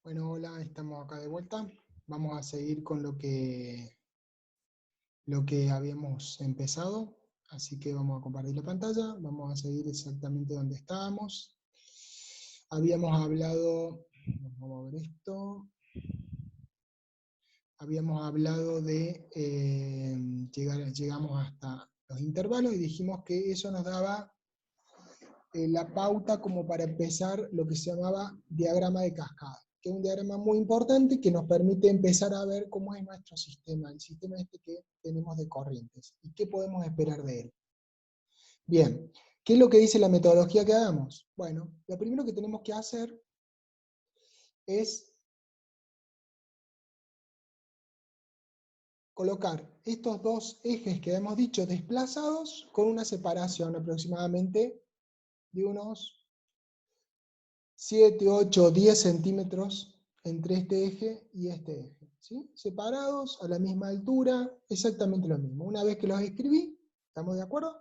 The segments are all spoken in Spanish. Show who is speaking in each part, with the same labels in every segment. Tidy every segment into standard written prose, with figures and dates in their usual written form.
Speaker 1: Bueno, hola, estamos acá de vuelta. Vamos a seguir con lo que habíamos empezado. Así que vamos a compartir la pantalla. Vamos a seguir exactamente donde estábamos. Habíamos hablado, vamos a ver esto. Habíamos hablado de llegamos hasta los intervalos y dijimos que eso nos daba la pauta como para empezar lo que se llamaba diagrama de cascada, que es un diagrama muy importante que nos permite empezar a ver cómo es nuestro sistema, el sistema este que tenemos de corrientes, y qué podemos esperar de él. Bien, ¿qué es lo que dice la metodología que hagamos? Bueno, lo primero que tenemos que hacer es colocar estos dos ejes que hemos dicho desplazados con una separación aproximadamente de unos 7, 8, 10 centímetros entre este eje y este eje, ¿sí? Separados a la misma altura, exactamente lo mismo. Una vez que los escribí, ¿estamos de acuerdo?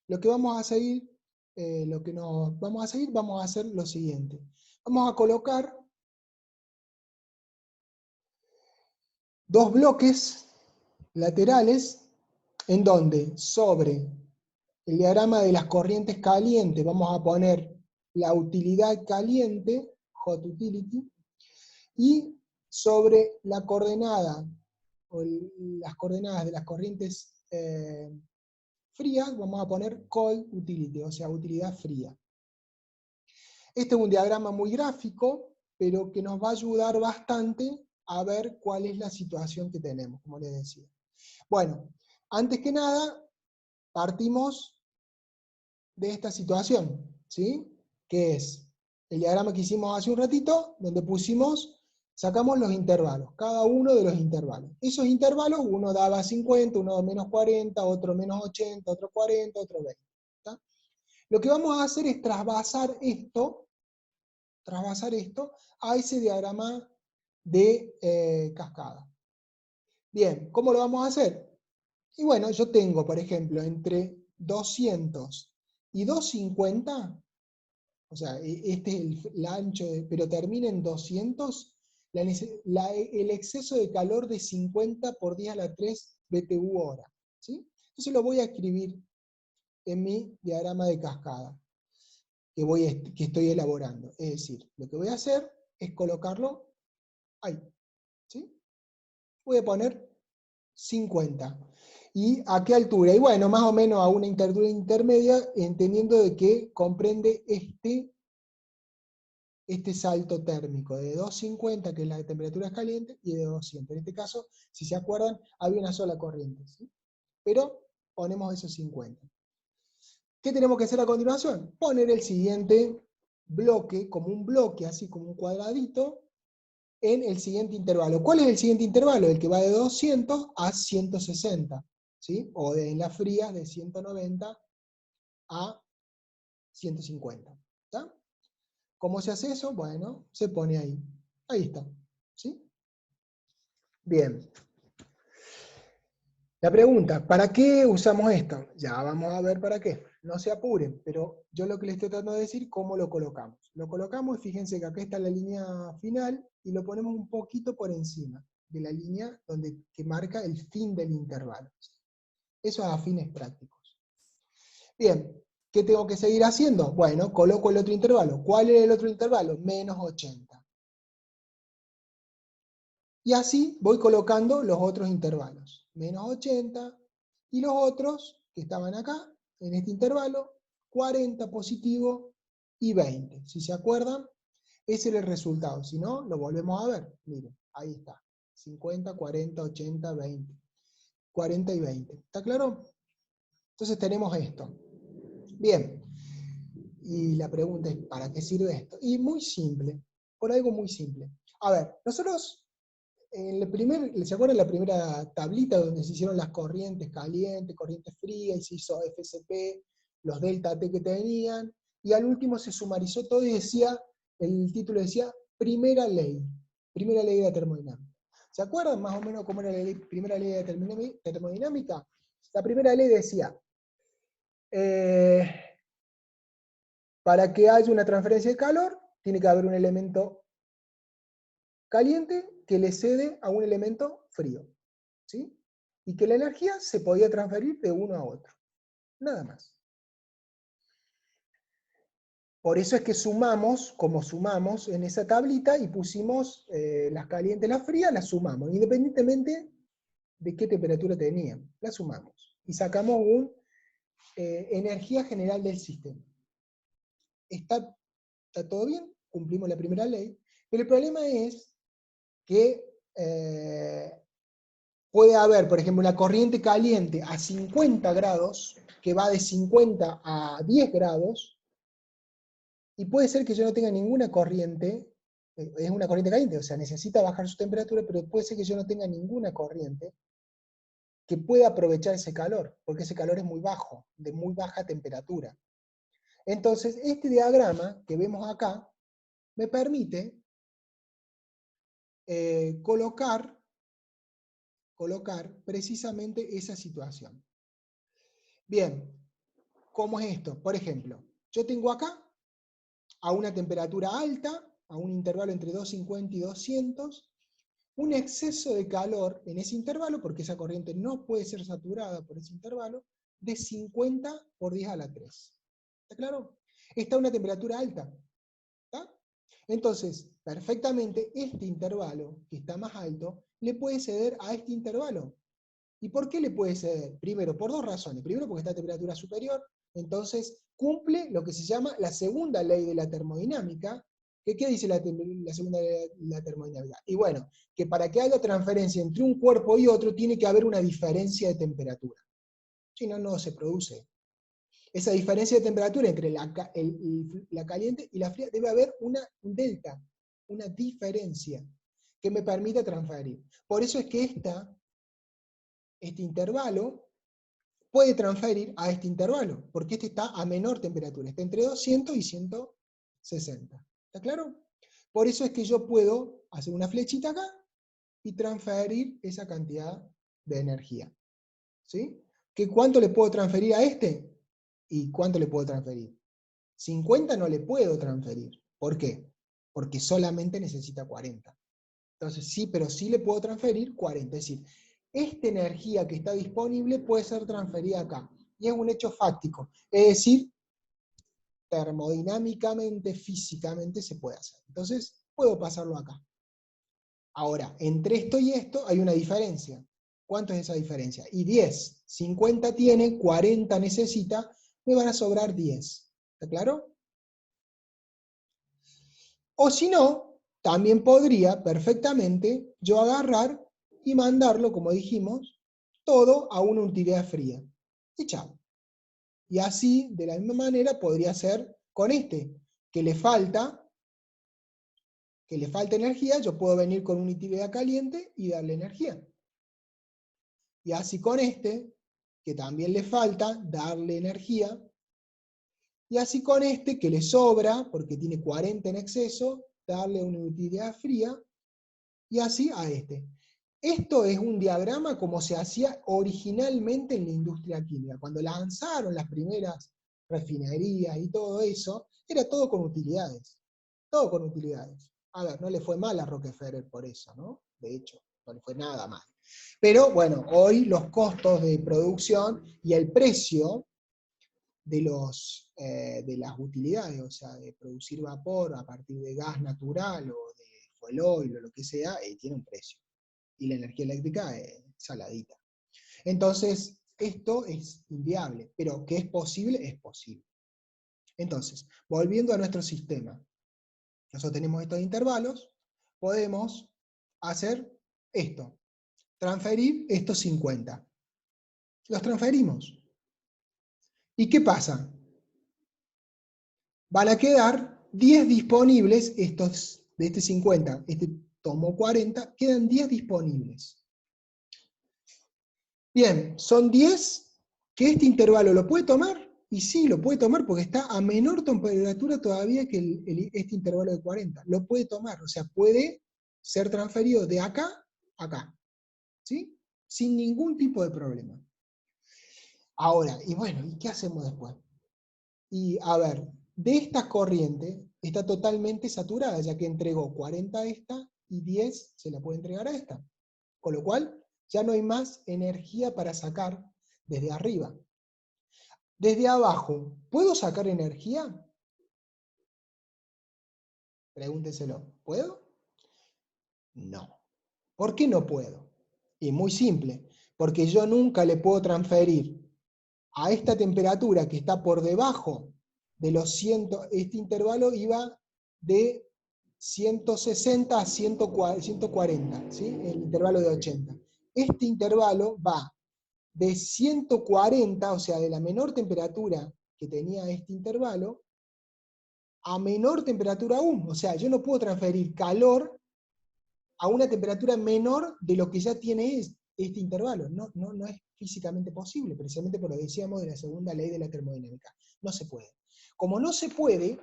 Speaker 1: Lo que vamos a seguir, vamos a hacer lo siguiente. Vamos a colocar dos bloques laterales en donde sobre el diagrama de las corrientes calientes vamos a poner la utilidad caliente, hot utility, y sobre la coordenada, o las coordenadas de las corrientes frías, vamos a poner cold utility, o sea, utilidad fría. Este es un diagrama muy gráfico, pero que nos va a ayudar bastante a ver cuál es la situación que tenemos, como les decía. Bueno, antes que nada, partimos de esta situación, ¿sí? Que es el diagrama que hicimos hace un ratito, donde sacamos los intervalos, cada uno de los intervalos. Esos intervalos, uno daba 50, uno menos 40, otro menos 80, otro 40, otro 20. ¿Está? Lo que vamos a hacer es trasvasar esto a ese diagrama de cascada. Bien, ¿cómo lo vamos a hacer? Y bueno, yo tengo, por ejemplo, entre 200 y 250, o sea, este es el ancho, pero termina en 200, el exceso de calor de 50 por 10 a la 3 BTU hora. ¿Sí? Entonces lo voy a escribir en mi diagrama de cascada que estoy elaborando. Es decir, lo que voy a hacer es colocarlo ahí. ¿Sí? Voy a poner 50. ¿Y a qué altura? Y bueno, más o menos a una altura intermedia, entendiendo de que comprende este salto térmico de 250, que es la de temperaturas calientes, y de 200. En este caso, si se acuerdan, había una sola corriente, ¿sí? Pero ponemos esos 50. ¿Qué tenemos que hacer a continuación? Poner el siguiente bloque, como un bloque, así como un cuadradito, en el siguiente intervalo. ¿Cuál es el siguiente intervalo? El que va de 200 a 160, ¿sí? O en la fría de 190 a 150. ¿Está? ¿Cómo se hace eso? Bueno, se pone ahí. Ahí está. ¿Sí? Bien. La pregunta, ¿para qué usamos esto? Ya vamos a ver para qué. No se apuren, pero yo lo que les estoy tratando de decir, ¿cómo lo colocamos? Lo colocamos, fíjense que acá está la línea final, y lo ponemos un poquito por encima de la línea que marca el fin del intervalo. Eso es a fines prácticos. Bien, ¿qué tengo que seguir haciendo? Bueno, coloco el otro intervalo. ¿Cuál es el otro intervalo? Menos 80. Y así voy colocando los otros intervalos. Menos 80, y los otros que estaban acá, en este intervalo, 40 positivo y 20. Si se acuerdan, ese era el resultado. Si no, lo volvemos a ver. Miren, ahí está. 50, 40, 80, 20. 40 y 20. ¿Está claro? Entonces tenemos esto. Bien. Y la pregunta es, ¿para qué sirve esto? Y muy simple. Por algo muy simple. A ver, nosotros ¿se acuerdan la primera tablita donde se hicieron las corrientes calientes, corrientes frías, y se hizo FSP, los delta T que tenían, y al último se sumarizó todo y el título decía primera ley de la termodinámica. ¿Se acuerdan más o menos cómo era la primera ley de termodinámica? La primera ley decía, para que haya una transferencia de calor, tiene que haber un elemento caliente que le cede a un elemento frío, ¿sí? Y que la energía se podía transferir de uno a otro, nada más. Por eso es que sumamos, como sumamos en esa tablita, y pusimos las calientes y las frías, las sumamos, independientemente de qué temperatura tenían, las sumamos. Y sacamos una energía general del sistema. Está todo bien, cumplimos la primera ley, pero el problema es que puede haber, por ejemplo, una corriente caliente a 50 grados, que va de 50 a 10 grados, y puede ser que yo no tenga ninguna corriente, es una corriente caliente, o sea, necesita bajar su temperatura, pero puede ser que yo no tenga ninguna corriente que pueda aprovechar ese calor, porque ese calor es muy bajo, de muy baja temperatura. Entonces, este diagrama que vemos acá me permite colocar precisamente esa situación. Bien, ¿cómo es esto? Por ejemplo, yo tengo acá a una temperatura alta, a un intervalo entre 250 y 200, un exceso de calor en ese intervalo, porque esa corriente no puede ser saturada por ese intervalo, de 50 por 10 a la 3. ¿Está claro? Está a una temperatura alta. ¿Está? Entonces, perfectamente, este intervalo, que está más alto, le puede ceder a este intervalo. ¿Y por qué le puede ceder? Primero, por dos razones. Primero, porque está a temperatura superior, entonces cumple lo que se llama la segunda ley de la termodinámica. ¿Qué dice la segunda ley de la termodinámica? Y bueno, que para que haya transferencia entre un cuerpo y otro tiene que haber una diferencia de temperatura. Si no, no se produce. Esa diferencia de temperatura entre la caliente y la fría debe haber un delta, una diferencia que me permita transferir. Por eso es que este intervalo puede transferir a este intervalo, porque este está a menor temperatura, está entre 200 y 160. ¿Está claro? Por eso es que yo puedo hacer una flechita acá y transferir esa cantidad de energía. ¿Sí? ¿Cuánto le puedo transferir a este? ¿Y cuánto le puedo transferir? 50 no le puedo transferir. ¿Por qué? Porque solamente necesita 40. Entonces sí, pero sí le puedo transferir 40. Es decir, esta energía que está disponible puede ser transferida acá. Y es un hecho fáctico. Es decir, termodinámicamente, físicamente se puede hacer. Entonces, puedo pasarlo acá. Ahora, entre esto y esto hay una diferencia. ¿Cuánto es esa diferencia? Y 10. 50 tiene, 40 necesita, me van a sobrar 10. ¿Está claro? O si no, también podría perfectamente yo agarrar y mandarlo, como dijimos, todo a una utilidad fría. Y chao. Y así, de la misma manera, podría ser con este, que le falta energía, yo puedo venir con una utilidad caliente y darle energía. Y así con este, que también le falta, darle energía. Y así con este, que le sobra, porque tiene 40 en exceso, darle una utilidad fría. Y así a este. Esto es un diagrama como se hacía originalmente en la industria química. Cuando lanzaron las primeras refinerías y todo eso, era todo con utilidades. Todo con utilidades. A ver, no le fue mal a Rockefeller por eso, ¿no? De hecho, no le fue nada mal. Pero bueno, hoy los costos de producción y el precio de las utilidades, o sea, de producir vapor a partir de gas natural o de fuel oil o lo que sea, tiene un precio. Y la energía eléctrica es saladita. Entonces, esto es inviable, pero que es posible, es posible. Entonces, volviendo a nuestro sistema, nosotros tenemos estos intervalos, podemos hacer esto, transferir estos 50. Los transferimos. ¿Y qué pasa? Van a quedar 10 disponibles, estos de este 50, este tomó 40, quedan 10 disponibles. Bien, son 10 que este intervalo lo puede tomar, y sí, lo puede tomar porque está a menor temperatura todavía que este intervalo de 40. Lo puede tomar, o sea, puede ser transferido de acá a acá, ¿sí? Sin ningún tipo de problema. Ahora, y bueno, ¿y qué hacemos después? Y a ver, de esta corriente está totalmente saturada, ya que entregó 40 a esta y 10 se la puede entregar a esta. Con lo cual, ya no hay más energía para sacar desde arriba. Desde abajo, ¿puedo sacar energía? Pregúntenselo, ¿puedo? No. ¿Por qué no puedo? Y muy simple, porque yo nunca le puedo transferir a esta temperatura que está por debajo de los 100, este intervalo iba de 160 a 140, ¿sí? El intervalo de 80. Este intervalo va de 140, o sea, de la menor temperatura que tenía este intervalo, a menor temperatura aún. O sea, yo no puedo transferir calor a una temperatura menor de lo que ya tiene este intervalo. No es físicamente posible, precisamente por lo que decíamos de la segunda ley de la termodinámica. No se puede. Como no se puede,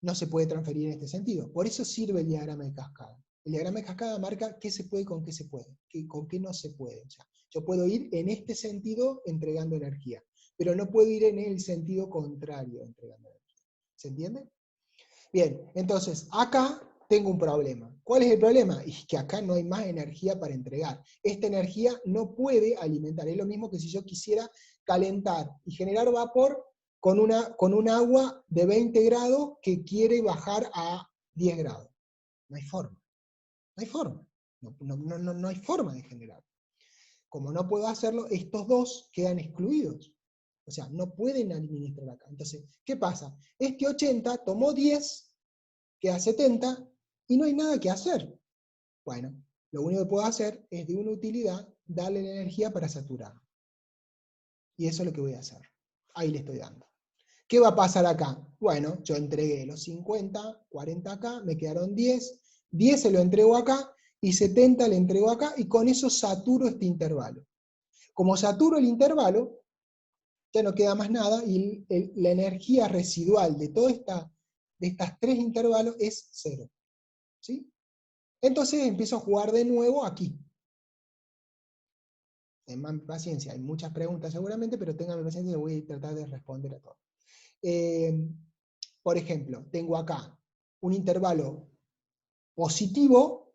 Speaker 1: no se puede transferir en este sentido. Por eso sirve el diagrama de cascada. El diagrama de cascada marca qué se puede con qué se puede, con qué no se puede. O sea, yo puedo ir en este sentido entregando energía, pero no puedo ir en el sentido contrario entregando energía. ¿Se entiende? Bien, entonces, acá tengo un problema. ¿Cuál es el problema? Es que acá no hay más energía para entregar. Esta energía no puede alimentar. Es lo mismo que si yo quisiera calentar y generar vapor con un agua de 20 grados que quiere bajar a 10 grados. No hay forma. No hay forma. No hay forma de generar. Como no puedo hacerlo, estos dos quedan excluidos. O sea, no pueden administrar acá. Entonces, ¿qué pasa? Este 80 tomó 10, queda 70, y no hay nada que hacer. Bueno, lo único que puedo hacer es de una utilidad darle la energía para saturar. Y eso es lo que voy a hacer. Ahí le estoy dando. ¿Qué va a pasar acá? Bueno, yo entregué los 50, 40 acá, me quedaron 10, 10 se lo entrego acá, y 70 le entrego acá, y con eso saturo este intervalo. Como saturo el intervalo, ya no queda más nada, y la energía residual de estas tres intervalos es 0. ¿Sí? Entonces empiezo a jugar de nuevo aquí. Tengan paciencia, hay muchas preguntas seguramente, pero tengan paciencia y voy a tratar de responder a todas. Por ejemplo, tengo acá un intervalo positivo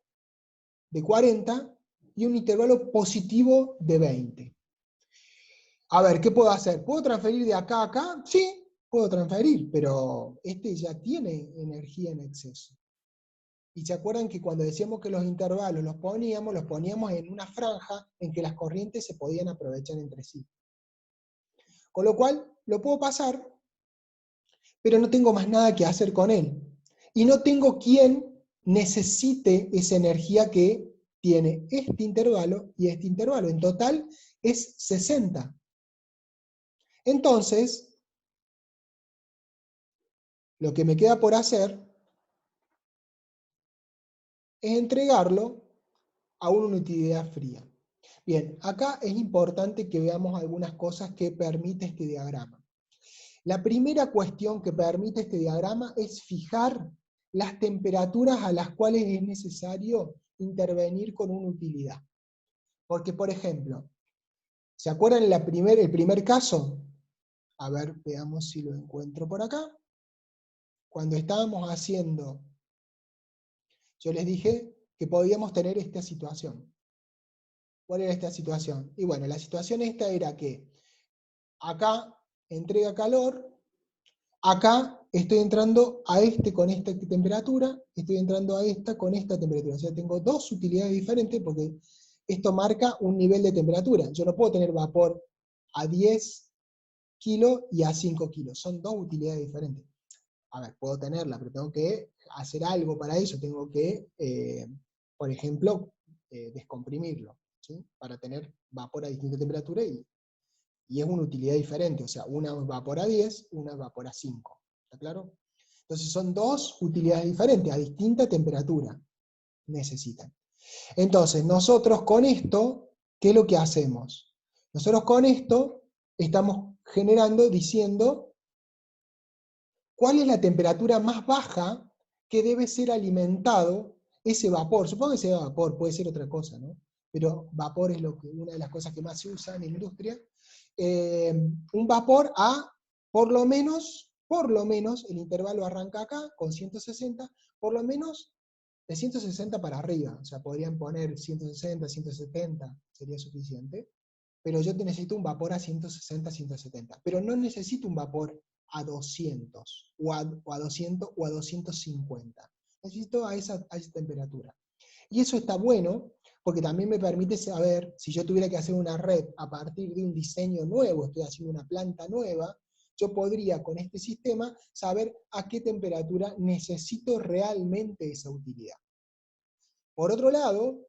Speaker 1: de 40 y un intervalo positivo de 20. A ver, ¿qué puedo hacer? ¿Puedo transferir de acá a acá? Sí, puedo transferir, pero este ya tiene energía en exceso. Y se acuerdan que cuando decíamos que los intervalos los poníamos en una franja en que las corrientes se podían aprovechar entre sí. Con lo cual, lo puedo pasar, pero no tengo más nada que hacer con él. Y no tengo quien necesite esa energía que tiene este intervalo y este intervalo. En total es 60. Entonces, lo que me queda por hacer es entregarlo a una utilidad fría. Bien, acá es importante que veamos algunas cosas que permite este diagrama. La primera cuestión que permite este diagrama es fijar las temperaturas a las cuales es necesario intervenir con una utilidad. Porque, por ejemplo, ¿se acuerdan el primer caso? A ver, veamos si lo encuentro por acá. Cuando estábamos haciendo, yo les dije que podíamos tener esta situación. ¿Cuál era esta situación? Y bueno, la situación esta era que acá entrega calor, acá estoy entrando a este con esta temperatura, estoy entrando a esta con esta temperatura. O sea, tengo dos utilidades diferentes porque esto marca un nivel de temperatura. Yo no puedo tener vapor a 10 kilos y a 5 kilos. Son dos utilidades diferentes. A ver, puedo tenerla, pero tengo que hacer algo para eso. Tengo que, por ejemplo, descomprimirlo, ¿sí? Para tener vapor a distinta temperatura y es una utilidad diferente. O sea, una es vapor a 10, una es vapor a 5. ¿Está claro? Entonces son dos utilidades diferentes, a distinta temperatura necesitan. Entonces, nosotros con esto, ¿qué es lo que hacemos? Nosotros con esto estamos generando, diciendo, ¿cuál es la temperatura más baja que debe ser alimentado ese vapor? Supongo que sea vapor, puede ser otra cosa, ¿no? Pero vapor es una de las cosas que más se usa en la industria. Un vapor a, por lo menos, por lo menos el intervalo arranca acá con 160, por lo menos de 160 para arriba, o sea, podrían poner 160, 170, sería suficiente, pero yo necesito un vapor a 160, 170, pero no necesito un vapor a 200, o a 200, o a 250, necesito a esa temperatura. Y eso está bueno, porque también me permite saber, si yo tuviera que hacer una red a partir de un diseño nuevo, estoy haciendo una planta nueva, yo podría con este sistema saber a qué temperatura necesito realmente esa utilidad. Por otro lado,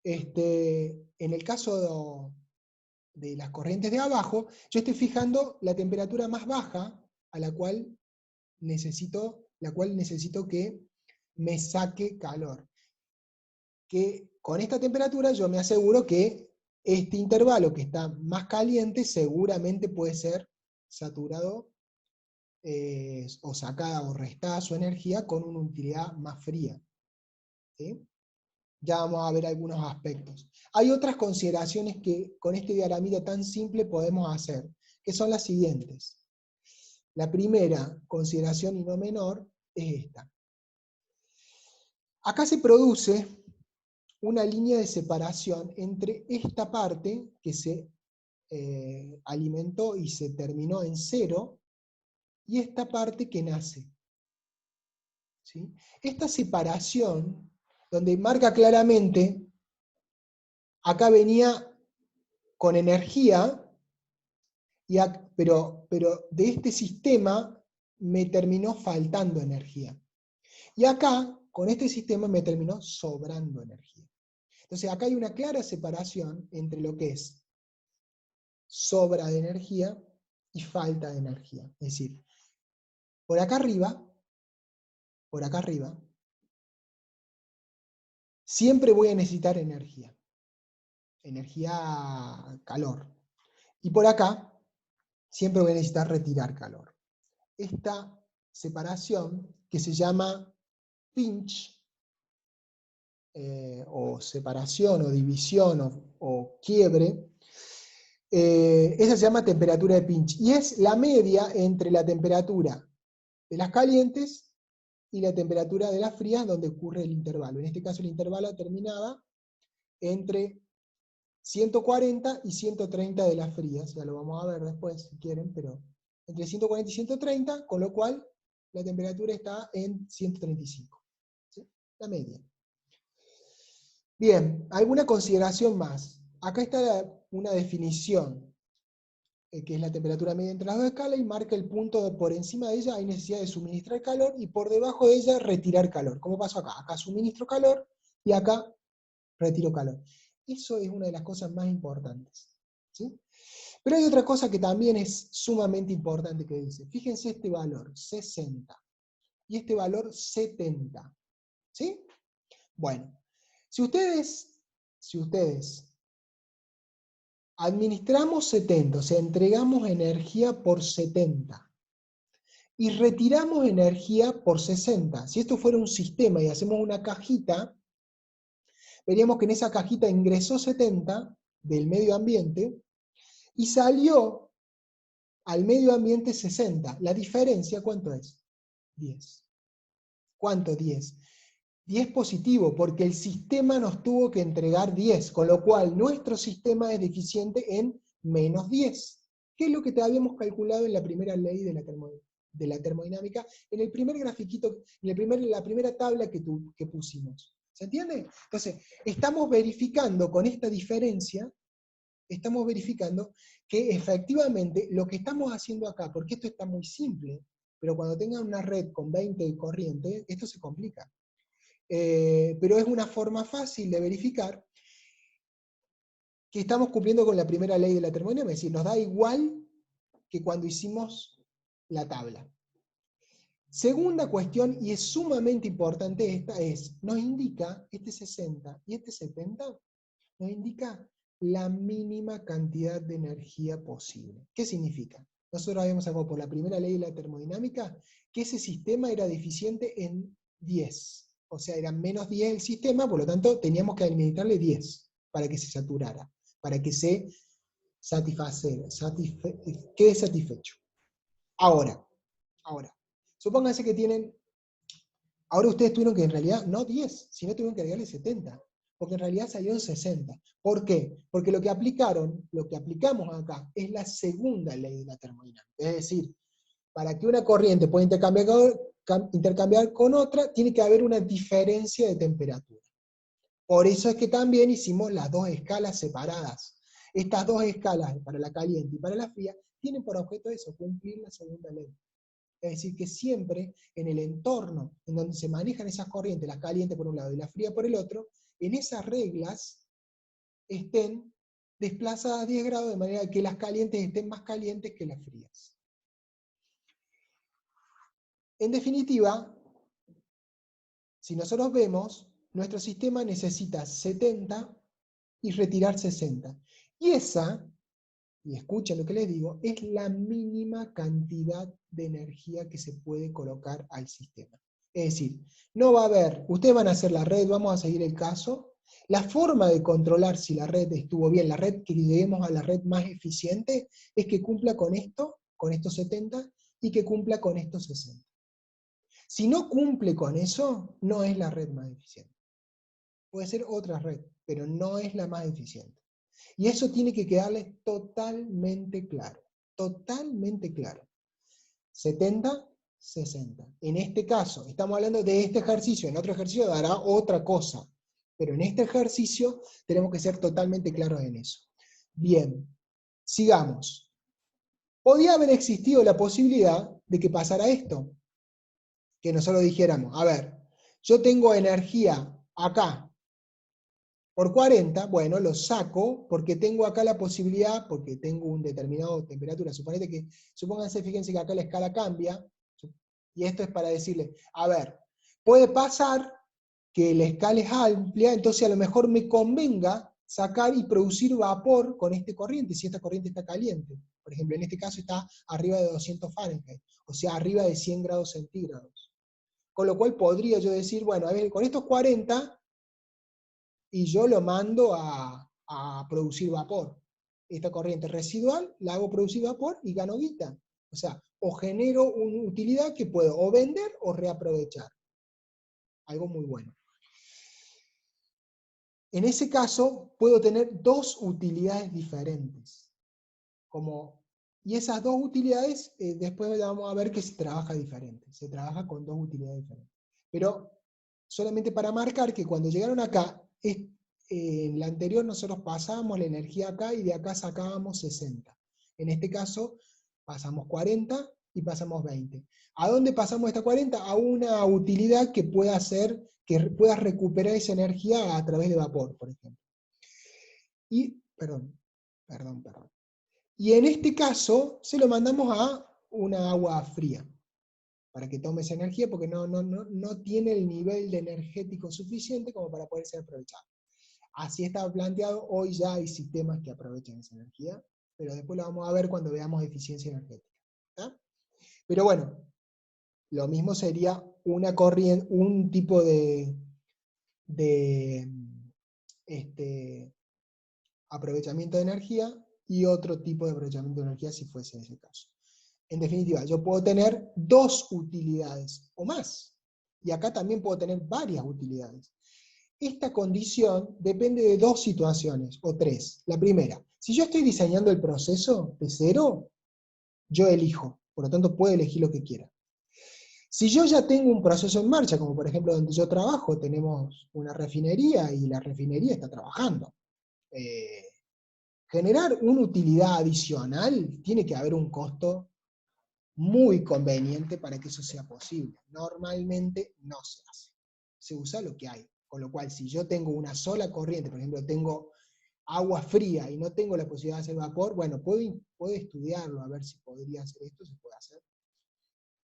Speaker 1: en el caso de las corrientes de abajo, yo estoy fijando la temperatura más baja a la cual necesito que me saque calor. Que con esta temperatura yo me aseguro que este intervalo que está más caliente seguramente puede ser saturado o sacada o restada su energía con una utilidad más fría. ¿Sí? Ya vamos a ver algunos aspectos. Hay otras consideraciones que con este diagramita tan simple podemos hacer, que son las siguientes. La primera consideración y no menor es esta. Acá se produce una línea de separación entre esta parte que se alimentó y se terminó en cero, y esta parte que nace. ¿Sí? Esta separación, donde marca claramente, acá venía con energía, pero de este sistema me terminó faltando energía. Y acá, con este sistema, me terminó sobrando energía. Entonces acá hay una clara separación entre lo que es sobra de energía y falta de energía. Es decir, por acá arriba, siempre voy a necesitar energía. Calor. Y por acá, siempre voy a necesitar retirar calor. Esta separación, que se llama pinch, o separación, o división, o quiebre, esa se llama temperatura de pinch, y es la media entre la temperatura de las calientes y la temperatura de las frías donde ocurre el intervalo. En este caso el intervalo terminaba entre 140 y 130 de las frías, ya lo vamos a ver después si quieren, pero entre 140 y 130, con lo cual la temperatura está en 135, ¿sí? La media. Bien, ¿alguna consideración más? Acá está una definición, que es la temperatura media entre las dos escalas, y marca el punto por encima de ella hay necesidad de suministrar calor, y por debajo de ella retirar calor. ¿Cómo pasó acá? Acá suministro calor, y acá retiro calor. Eso es una de las cosas más importantes. ¿Sí? Pero hay otra cosa que también es sumamente importante que dice. Fíjense este valor, 60, y este valor 70. ¿Sí? Bueno, si ustedes administramos 70, o sea, entregamos energía por 70, y retiramos energía por 60, si esto fuera un sistema y hacemos una cajita, veríamos que en esa cajita ingresó 70 del medio ambiente, y salió al medio ambiente 60. La diferencia, ¿cuánto es? 10. ¿Cuánto 10? 10 positivo, porque el sistema nos tuvo que entregar 10, con lo cual nuestro sistema es deficiente en menos 10, que es lo que te habíamos calculado en la primera ley de la termodinámica, en el primer grafiquito, en la primera tabla que pusimos. ¿Se entiende? Entonces, estamos verificando con esta diferencia, estamos verificando que efectivamente lo que estamos haciendo acá, porque esto está muy simple, pero cuando tengan una red con 20 de corriente, esto se complica. Pero es una forma fácil de verificar que estamos cumpliendo con la primera ley de la termodinámica, es decir, nos da igual que cuando hicimos la tabla. Segunda cuestión, y es sumamente importante esta, nos indica, este 60 y este 70, nos indica la mínima cantidad de energía posible. ¿Qué significa? Nosotros habíamos sacado por la primera ley de la termodinámica que ese sistema era deficiente en 10. O sea, era menos 10 el sistema, por lo tanto teníamos que administrarle 10 para que se saturara, para que se quede satisfecho. Ahora, supónganse que tienen, ahora ustedes tuvieron que en realidad, no 10, sino tuvieron que agregarle 70, porque en realidad salieron 60. ¿Por qué? Porque lo que aplicamos acá, es la segunda ley de la termodinámica. Es decir, para que una corriente pueda intercambiar con otra, tiene que haber una diferencia de temperatura. Por eso es que también hicimos las dos escalas separadas. Estas dos escalas, para la caliente y para la fría, tienen por objeto eso, cumplir la segunda ley. Es decir, que siempre en el entorno en donde se manejan esas corrientes, las calientes por un lado y la fría por el otro, en esas reglas estén desplazadas 10 grados de manera que las calientes estén más calientes que las frías. En definitiva, si nosotros vemos, nuestro sistema necesita 70 y retirar 60. Y esa, y escuchen lo que les digo, es la mínima cantidad de energía que se puede colocar al sistema. Es decir, no va a haber, ustedes van a hacer la red, vamos a seguir el caso. La forma de controlar si la red estuvo bien, la red que lleguemos a la red más eficiente, es que cumpla con esto, con estos 70, y que cumpla con estos 60. Si no cumple con eso, no es la red más eficiente. Puede ser otra red, pero no es la más eficiente. Y eso tiene que quedarles totalmente claro. Totalmente claro. 70, 60. En este caso, estamos hablando de este ejercicio. En otro ejercicio dará otra cosa. Pero en este ejercicio tenemos que ser totalmente claros en eso. Bien, sigamos. Podía haber existido la posibilidad de que pasara esto. Que nosotros dijéramos, a ver, yo tengo energía acá por 40, bueno, lo saco porque tengo acá la posibilidad, porque tengo un determinado temperatura. Supónganse, fíjense que acá la escala cambia, y esto es para decirle, a ver, puede pasar que la escala es amplia, entonces a lo mejor me convenga sacar y producir vapor con esta corriente, si esta corriente está caliente. Por ejemplo, en este caso está arriba de 200 Fahrenheit, o sea, arriba de 100 grados centígrados. Con lo cual podría yo decir, bueno, a ver, con estos 40, y yo lo mando a producir vapor. Esta corriente residual la hago producir vapor y gano guita. O sea, o genero una utilidad que puedo o vender o reaprovechar. Algo muy bueno. En ese caso, puedo tener dos utilidades diferentes. Y esas dos utilidades, después vamos a ver que se trabaja diferente. Se trabaja con dos utilidades diferentes. Pero solamente para marcar que cuando llegaron acá, en la anterior nosotros pasábamos la energía acá y de acá sacábamos 60. En este caso, pasamos 40 y pasamos 20. ¿A dónde pasamos esta 40? A una utilidad que pueda hacer que puedas recuperar esa energía a través de vapor, por ejemplo. Y, perdón. Y en este caso, se lo mandamos a una agua fría, para que tome esa energía, porque no tiene el nivel de energético suficiente como para poder ser aprovechado. Así estaba planteado, hoy ya hay sistemas que aprovechan esa energía, pero después lo vamos a ver cuando veamos eficiencia energética. ¿Está? Pero bueno, lo mismo sería una corriente, un tipo de aprovechamiento de energía y otro tipo de aprovechamiento de energía si fuese ese caso. En definitiva, yo puedo tener dos utilidades o más, y acá también puedo tener varias utilidades. Esta condición depende de dos situaciones, o tres. La primera, si yo estoy diseñando el proceso de cero, yo elijo, por lo tanto puedo elegir lo que quiera. Si yo ya tengo un proceso en marcha, como por ejemplo donde yo trabajo, tenemos una refinería y la refinería está trabajando. Generar una utilidad adicional tiene que haber un costo muy conveniente para que eso sea posible. Normalmente no se hace. Se usa lo que hay. Con lo cual, si yo tengo una sola corriente, por ejemplo, tengo agua fría y no tengo la posibilidad de hacer vapor, bueno, puedo estudiarlo, a ver si podría hacer esto, se puede hacer.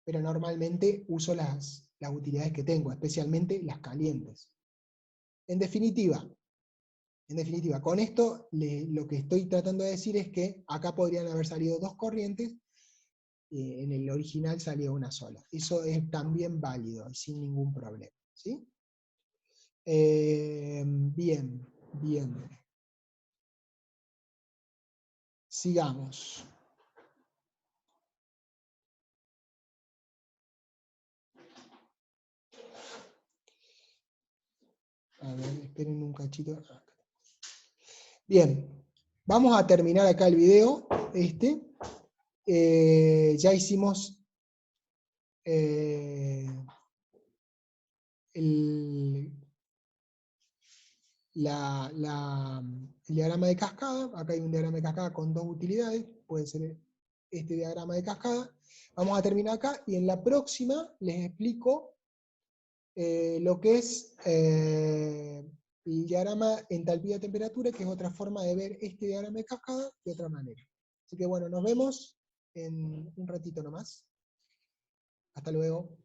Speaker 1: Pero normalmente uso las utilidades que tengo, especialmente las calientes. En definitiva, con esto lo que estoy tratando de decir es que acá podrían haber salido dos corrientes, en el original salía una sola. Eso es también válido y sin ningún problema. ¿Sí? Bien. Sigamos. A ver, esperen un cachito. Bien, vamos a terminar acá el video. Ya hicimos el diagrama de cascada. Acá hay un diagrama de cascada con dos utilidades, puede ser este diagrama de cascada. Vamos a terminar acá y en la próxima les explico lo que es el diagrama entalpía-temperatura, que es otra forma de ver este diagrama de cascada de otra manera. Así que bueno, nos vemos en un ratito nomás. Hasta luego.